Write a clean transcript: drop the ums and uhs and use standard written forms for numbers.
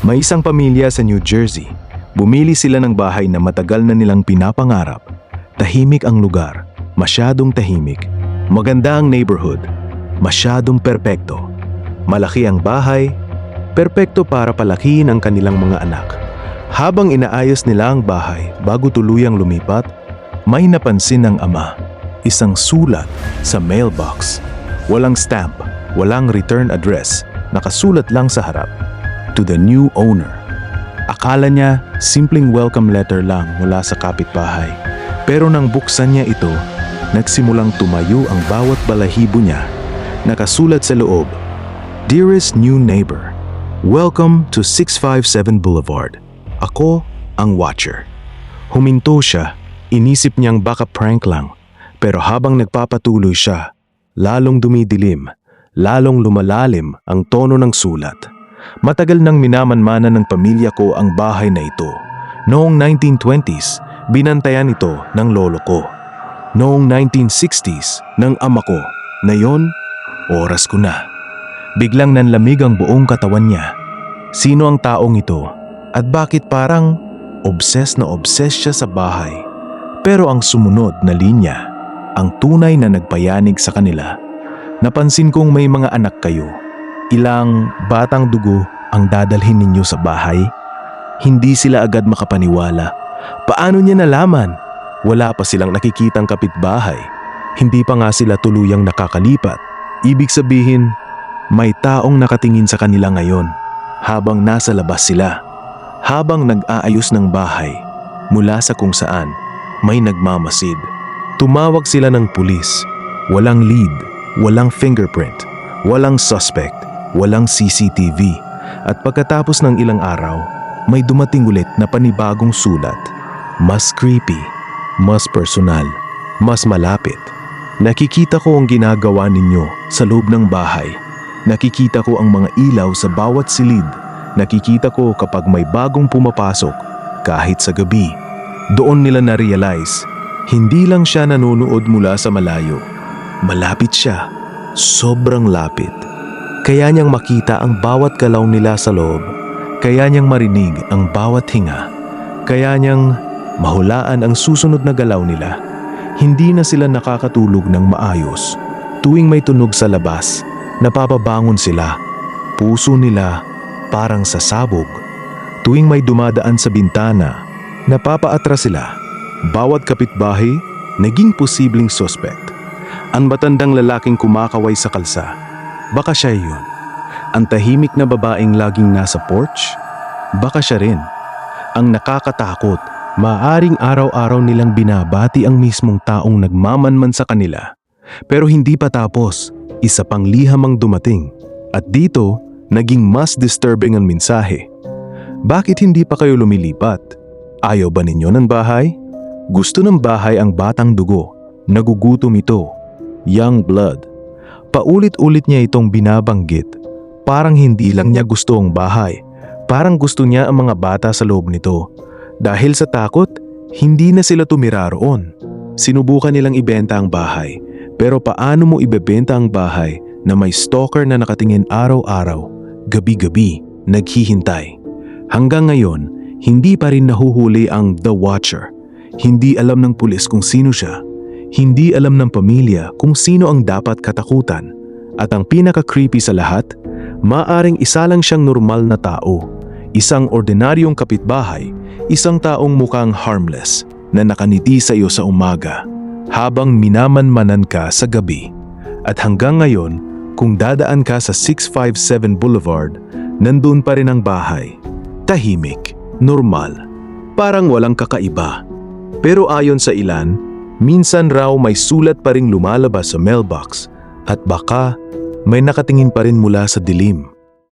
May isang pamilya sa New Jersey. Bumili sila ng bahay na matagal na nilang pinapangarap. Tahimik ang lugar, masyadong tahimik. Maganda ang neighborhood, masyadong perpekto. Malaki ang bahay, perpekto para palakihin ang kanilang mga anak. Habang inaayos nila ang bahay bago tuluyang lumipat, may napansin ng ama. Isang sulat sa mailbox. Walang stamp, walang return address, nakasulat lang sa harap. To the new owner. Akala niya simpleng welcome letter lang mula sa kapitbahay. Pero nang buksan niya ito, nagsimulang tumayo ang bawat balahibo niya. Nakasulat sa loob, "Dearest new neighbor, welcome to 657 Boulevard. Ako ang watcher." Huminto siya, inisip niyang baka prank lang. Pero habang nagpapatuloy siya, lalong dumidilim, lalong lumalalim ang tono ng sulat. Matagal nang minamanmanan ng pamilya ko ang bahay na ito. Noong 1920s, binantayan ito ng lolo ko. Noong 1960s, ng ama ko. Ngayon, oras ko na. Biglang nanlamig ang buong katawan niya. Sino ang taong ito? At bakit parang obsessed siya sa bahay? Pero ang sumunod na linya, ang tunay na nagpayanig sa kanila. Napansin kong may mga anak kayo. Ilang batang dugo ang dadalhin ninyo sa bahay? Hindi sila agad makapaniwala. Paano niya nalaman? Wala pa silang nakikitang kapitbahay. Hindi pa nga sila tuluyang nakakalipat. Ibig sabihin, may taong nakatingin sa kanila ngayon habang nasa labas sila. Habang nag-aayos ng bahay, mula sa kung saan may nagmamasid. Tumawag sila ng pulis. Walang lead, walang fingerprint, walang suspect, walang CCTV. At pagkatapos ng ilang araw, may dumating ulit na panibagong sulat. Mas creepy, mas personal, mas malapit. Nakikita ko ang ginagawa ninyo sa loob ng bahay. Nakikita ko ang mga ilaw sa bawat silid. Nakikita ko kapag may bagong pumapasok, kahit sa gabi. Doon nila na-realize, hindi lang siya nanonood mula sa malayo. Malapit siya, sobrang lapit. Kaya niyang makita ang bawat galaw nila sa loob. Kaya niyang marinig ang bawat hinga. Kaya niyang mahulaan ang susunod na galaw nila. Hindi na sila nakakatulog ng maayos. Tuwing may tunog sa labas, napapabangon sila. Puso nila parang sasabog. Tuwing may dumadaan sa bintana, napapaatras sila. Bawat kapitbahay, naging posibleng suspect. Ang matandang lalaking kumakaway sa kalsa, baka siya yun. Ang tahimik na babaeng laging nasa porch, baka siya rin. Ang nakakatakot, maaring araw-araw nilang binabati ang mismong taong nagmamanman sa kanila. Pero hindi pa tapos, isa pang liham ang dumating. At dito, naging mas disturbing ang mensahe. Bakit hindi pa kayo lumilipat? Ayaw ba ninyo ng bahay? Gusto ng bahay ang batang dugo. Nagugutom ito. Young blood. Paulit-ulit niya itong binabanggit. Parang hindi lang niya gusto ang bahay. Parang gusto niya ang mga bata sa loob nito. Dahil sa takot, hindi na sila tumira roon. Sinubukan nilang ibenta ang bahay. Pero paano mo ibebenta ang bahay na may stalker na nakatingin araw-araw, gabi-gabi, naghihintay? Hanggang ngayon, hindi pa rin nahuhuli ang The Watcher. Hindi alam ng pulis kung sino siya. Hindi alam ng pamilya kung sino ang dapat katakutan. At ang pinaka-creepy sa lahat, maaring isa lang siyang normal na tao. Isang ordinaryong kapitbahay, isang taong mukhang harmless na nakaniti sa iyo sa umaga habang minamanmanan ka sa gabi. At hanggang ngayon, kung dadaan ka sa 657 Boulevard, nandun pa rin ang bahay. Tahimik, normal, parang walang kakaiba. Pero ayon sa ilan, minsan raw may sulat pa ring lumalabas sa mailbox at baka may nakatingin pa rin mula sa dilim.